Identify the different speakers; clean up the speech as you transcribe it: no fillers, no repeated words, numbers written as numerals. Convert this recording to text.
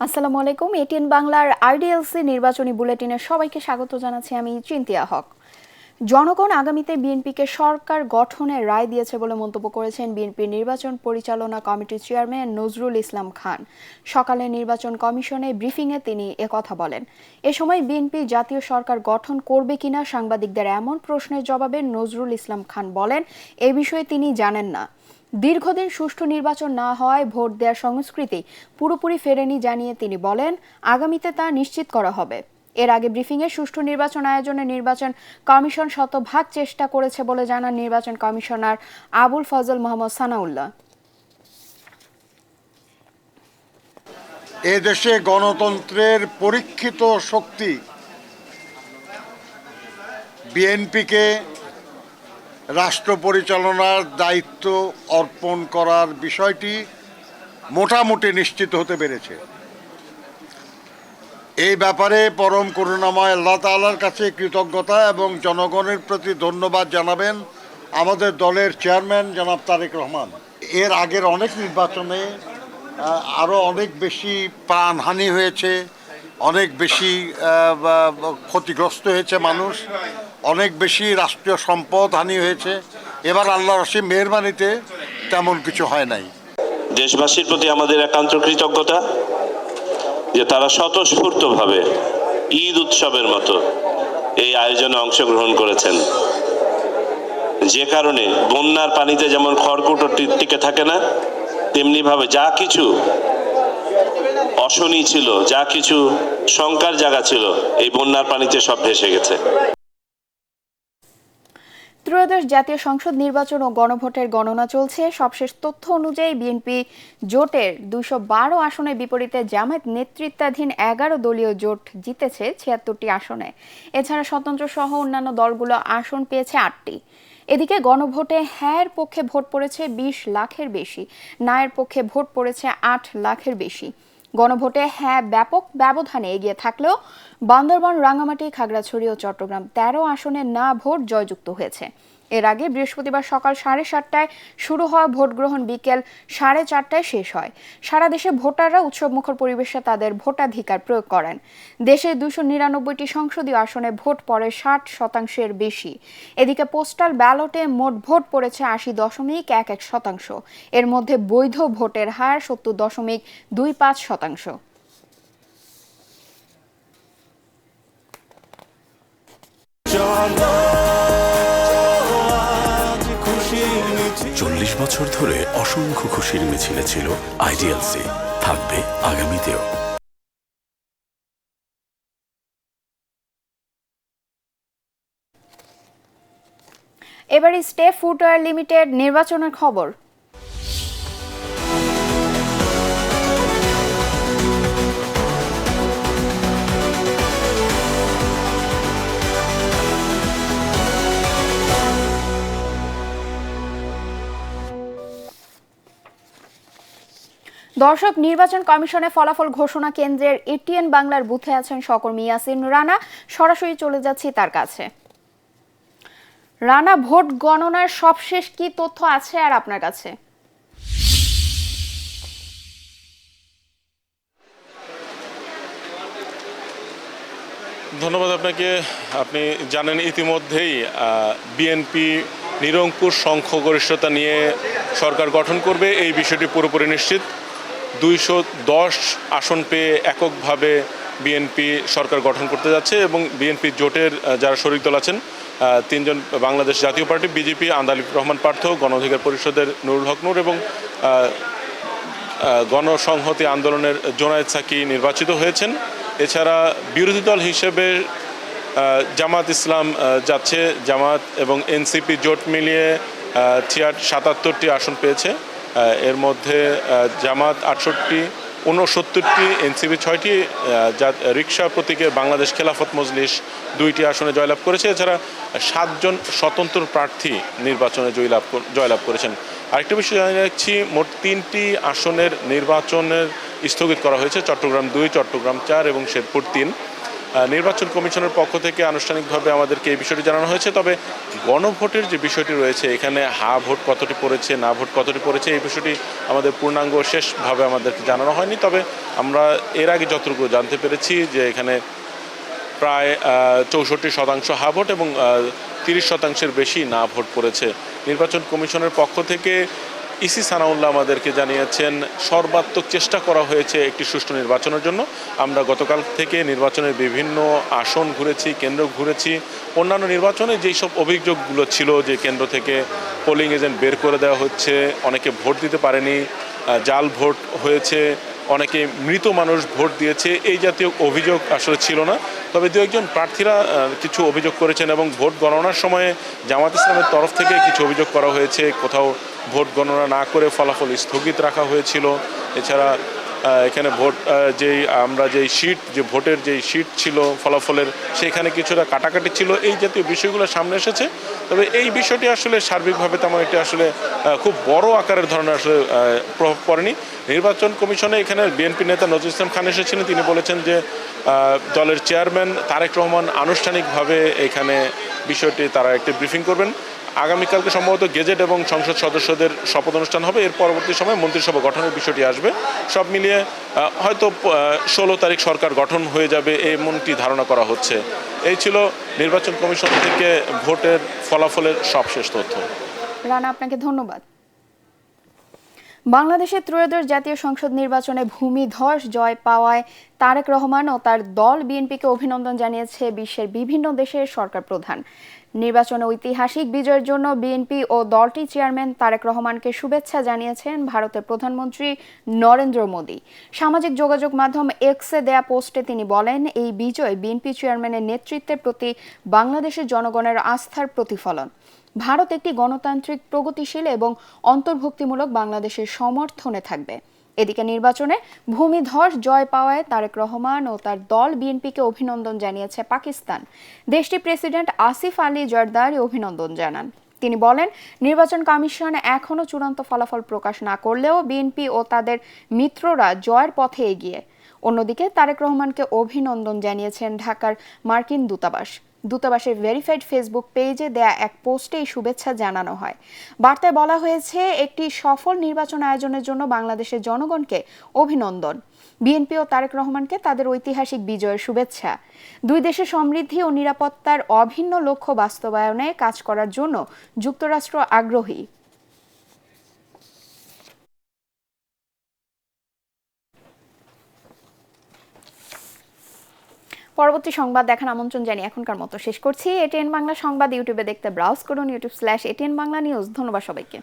Speaker 1: আসসালামু আলাইকুম। এটিএন বাংলার আইডিএলসি নির্বাচনী বুলেটিনে সবাইকে স্বাগত জানাচ্ছি। আমি চিন্তিয়া হক। জনগণ আগামীতে বিএনপিকে সরকার গঠনের রায় দিয়েছে বলে মন্তব্য করেছেন বিএনপির নির্বাচন পরিচালনা কমিটির চেয়ারম্যান নজরুল ইসলাম খান। সকালে নির্বাচন কমিশনে ব্রিফিংয়ে তিনি একথা বলেন। এ সময় বিএনপি জাতীয় সরকার গঠন করবে কিনা সাংবাদিকদের এমন প্রশ্নের জবাবে নজরুল ইসলাম খান বলেন, এ বিষয়ে তিনি জানেন না। দীর্ঘদিন সুষ্ঠু নির্বাচন না হওয়ায় ভোট দেওয়ার সংস্কৃতি পুরোপুরি ফেরেনি জানিয়ে তিনি বলেন, আগামীতে তা নিশ্চিত করা হবে। এর আগে ব্রিফিংয়ে সুষ্ঠু নির্বাচন আয়োজনে নির্বাচন কমিশন শতভাগ চেষ্টা করেছে বলে জানান নির্বাচন কমিশনার আবুল ফজল মোহাম্মদ সানাউল্লাহ।
Speaker 2: এ দেশে গণতন্ত্রের পরীক্ষিত শক্তি বিএনপিকে রাষ্ট্র পরিচালনার দায়িত্ব অর্পণ করার বিষয়টি মোটামুটি নিশ্চিত হতে পেরেছে। এই ব্যাপারে পরম করুণাময় আল্লাহ তাআলার কাছে কৃতজ্ঞতা এবং জনগণের প্রতি ধন্যবাদ জানাবেন আমাদের দলের চেয়ারম্যান জনাব তারেক রহমান। এর আগের অনেক নির্বাচনে আরও অনেক বেশি প্রাণহানি হয়েছে, অনেক বেশি ক্ষতিগ্রস্ত হয়েছে মানুষ, অনেক বেশি রাষ্ট্রীয় সম্পদ হানি হয়েছে। এবার আল্লাহর অসীম মেহেরবানিতে তেমন কিছু হয় নাই।
Speaker 3: দেশবাসীর প্রতি আমাদের একান্ত কৃতজ্ঞতা যে তারা স্বতঃস্ফূর্তভাবে ঈদ উৎসবের মতো এই আয়োজনে অংশগ্রহণ করেছেন, যে কারণে বন্যার পানিতে যেমন খড়কুটো টিকে থাকে না, তেমনি ভাবে যা কিছু অশনি ছিল, যা কিছু শঙ্কার জায়গা ছিল, এই বন্যার পানিতে সব ভেসে গেছে।
Speaker 1: ত্রয়োদশ জাতীয় সংসদ নির্বাচন ও গণভোটের গণনা চলছে। সবশেষ তথ্য অনুযায়ী বিএনপি জোটের 212 আসনের বিপরীতে জামায়াত নেতৃত্বাধীন 11 দলীয় জোট জিতেছে 76টি আসনে। এছাড়া স্বতন্ত্র সহ অন্যান্য দলগুলো আসন পেয়েছে 8টি। এদিকে গণভোটে হ্যাঁর পক্ষে ভোট পড়েছে 20 লাখের বেশি, নায়ের পক্ষে ভোট পড়েছে 8 লাখের বেশি। গণভোটে হ্যাঁ ব্যাপক ব্যবধানে এগিয়ে থাকলেও বান্দরবান, রাঙ্গামাটি, খাগড়াছড়ি ও চট্টগ্রাম 13 আসনে না ভোট জয়যুক্ত হয়েছে। এর আগে বৃহস্পতিবার সকাল 7:30টায় শুরু হওয়া ভোট গ্রহণ বিকেল 4:30টায় শেষ হয়। সারা দেশে ভোটাররা উৎসবমুখর পরিবেশে তাদের ভোটাধিকার প্রয়োগ করেন। দেশে 299টি সংসদীয় আসনে ভোট পড়ে 60% বেশি। এদিকে পোস্টাল ব্যালটে মোট ভোট পড়েছে 80.11%। এর মধ্যে বৈধ ভোটের হার 70.25%।
Speaker 4: 40 বছর ধরে অসংখ্য খুশির মিছিলে ছিল আইডিএলসি, থাকবে আগামীতেও।
Speaker 1: এবারে স্টে ফুটওয়্যার লিমিটেড নির্বাচনের খবর। দর্শক, নির্বাচন কমিশনের ফলাফল ঘোষণা কেন্দ্রের এটিএন বাংলার বুথে আছেন সহকর্মী ইয়াসিন রানা। সরাসরি চলে যাচ্ছি তার কাছে। রানা, ভোট গণনার সবশেষ কি তথ্য আছে আর আপনার কাছে?
Speaker 5: ধন্যবাদ আপনাকে। আপনি জানেন ইতিমধ্যেই বিএনপি নিরঙ্কুশ সংখ্যাগরিষ্ঠতা নিয়ে সরকার গঠন করবে, এই বিষয়টি পুরোপুরি নিশ্চিত। 210 আসন পেয়ে এককভাবে বিএনপি সরকার গঠন করতে যাচ্ছে এবং বিএনপি জোটের যারা শরিক দল আছেন, 3 জন বাংলাদেশ জাতীয় পার্টি, বিজেপি আন্দালিব রহমান পার্থ, গণ অধিকার পরিষদের নুরুল হক নূর এবং গণসংহতি আন্দোলনের জোনায়েদ সাকি নির্বাচিত হয়েছেন। এছাড়া বিরোধী দল হিসেবে জামাত ইসলাম যাচ্ছে। জামাত এবং এনসিপি জোট মিলিয়ে 77টি আসন পেয়েছে। এর মধ্যে জামাত 68, 69, এনসিপি 6টি, রিকশা প্রতীকে বাংলাদেশ খেলাফত মজলিস 2টি আসনে জয়লাভ করেছে। এছাড়া 7 জন স্বতন্ত্র প্রার্থী নির্বাচনে জয়লাভ করেছেন। আরেকটি বিষয় জানিয়ে রাখছি, মোট 3টি আসনের নির্বাচনের স্থগিত করা হয়েছে, চট্টগ্রাম 2, চট্টগ্রাম 4 এবং শেরপুর 3। নির্বাচন কমিশনের পক্ষ থেকে আনুষ্ঠানিকভাবে আমাদেরকে এই বিষয়টি জানানো হয়েছে। তবে গণভোটের যে বিষয়টি রয়েছে, এখানে হা ভোট কতটি পড়েছে, না ভোট কতটি পড়েছে, এই বিষয়টি আমাদের পূর্ণাঙ্গ শেষভাবে আমাদেরকে জানানো হয়নি। তবে আমরা এর আগে যতটুকু জানতে পেরেছি যে এখানে প্রায় 64% হা ভোট এবং 30%-এর বেশি না ভোট পড়েছে। নির্বাচন কমিশনের পক্ষ থেকে ইসি সানাউল্লাহ আমাদেরকে জানিয়েছেন সর্বাত্মক চেষ্টা করা হয়েছে একটি সুষ্ঠু নির্বাচনের জন্য। আমরা গতকাল থেকে নির্বাচনের বিভিন্ন আসন ঘুরেছি, কেন্দ্র ঘুরেছি। অন্যান্য নির্বাচনে যেই সব অভিযোগগুলো ছিল যে কেন্দ্র থেকে পোলিং এজেন্ট বের করে দেওয়া হচ্ছে, অনেকে ভোট দিতে পারেনি, জাল ভোট হয়েছে, অনেকে মৃত মানুষ ভোট দিয়েছে, এই জাতীয় অভিযোগ আসলে ছিল না। তবে দু একজন প্রার্থীরা কিছু অভিযোগ করেছেন এবং ভোট গণনার সময়ে জামাত ইসলামের তরফ থেকে কিছু অভিযোগ করা হয়েছে। কোথাও ভোট গণনা না করে ফলাফল স্থগিত রাখা হয়েছিল। এছাড়া এখানে ভোট যে ভোটের যেই শিট ছিল ফলাফলের, সেখানে কিছুটা কাটাকাটি ছিল, এই জাতীয় বিষয়গুলো সামনে এসেছে। তবে এই বিষয়টি আসলে সার্বিকভাবে তেমন একটি আসলে খুব বড় আকারের ধরনের আসলে প্রভাব পড়েনি। নির্বাচন কমিশনে এখানে বিএনপি নেতা নজরুল ইসলাম খান এসেছিলেন। তিনি বলেছেন যে দলের চেয়ারম্যান তারেক রহমান আনুষ্ঠানিকভাবে এখানে বিষয়টি তারা একটি ব্রিফিং করবেন। আগামীকালকে সম্ভবত গেজেট এবং সংসদ সদস্যদের শপথ অনুষ্ঠান হবে। এর পরবর্তী সময় মন্ত্রিসভা গঠনের বিষয়টি আসবে। সব মিলিয়ে হয়তো 16 তারিখ সরকার গঠন হয়ে যাবে এমনটি ধারণা করা হচ্ছে। এই ছিল নির্বাচন কমিশন থেকে ভোটের ফলাফলের সবশেষ তথ্য।
Speaker 1: রানা, আপনাকে ধন্যবাদ। বাংলাদেশের ত্রয়োদশ জাতীয় সংসদ নির্বাচনে ভূমিধস জয় পাওয়ায় তারেক রহমান ও তার দল বিএনপিকে অভিনন্দন জানিয়েছে বিশ্বের বিভিন্ন দেশের সরকার প্রধান। নির্বাচনে ঐতিহাসিক বিজয়ের জন্য বিএনপি ও দলটির চেয়ারম্যান তারেক রহমানকে শুভেচ্ছা জানিয়েছেন ভারতের প্রধানমন্ত্রী নরেন্দ্র মোদি। সামাজিক যোগাযোগ মাধ্যম এক্সে দেয়া পোস্টে তিনি বলেন, এই বিজয় বিএনপি চেয়ারম্যানের নেতৃত্বের প্রতি বাংলাদেশের জনগণের আস্থার প্রতিফলন। ভারত একটি গণতান্ত্রিক, প্রগতিশীল এবং অন্তর্ভুক্তিমূলক বাংলাদেশের সমর্থনে থাকবে। এদিকে নির্বাচনে ভূমিধস জয় পাওয়ায় তারেক রহমান ও তার দল বিএনপিকে অভিনন্দন জানিয়েছে পাকিস্তান। দেশটির প্রেসিডেন্ট আসিফ আলী জারদারি অভিনন্দন জানান। তিনি বলেন, নির্বাচন কমিশন এখনও চূড়ান্ত ফলাফল প্রকাশ না করলেও বিএনপি ও তাদের মিত্ররা জয়ের পথে এগিয়ে। অন্যদিকে তারেক রহমানকে অভিনন্দন জানিয়েছেন ঢাকার মার্কিন দূতাবাসের ভেরিফাইড ফেসবুক পেজে দেয়া এক পোস্টে এই শুভেচ্ছা জানানো হয়। বার্তায় বলা হয়েছে, একটি সফল নির্বাচন আয়োজনের জন্য বাংলাদেশের জনগণকে অভিনন্দন। বিএনপি ও তারেক রহমানকে তাদের ঐতিহাসিক বিজয়ের শুভেচ্ছা। দুই দেশের সমৃদ্ধি ও নিরাপত্তার অভিন্ন লক্ষ্য বাস্তবায়নে কাজ করার জন্য যুক্তরাষ্ট্র আগ্রহী। পরবর্তী সংবাদ দেখার আমন্ত্রণ জানিয়ে এখনকার মতো শেষ করছি। এটিএন বাংলা সংবাদ ইউটিউবে দেখতে ব্রাউজ করুন youtube/ATN Bangla News। ধন্যবাদ সবাইকে।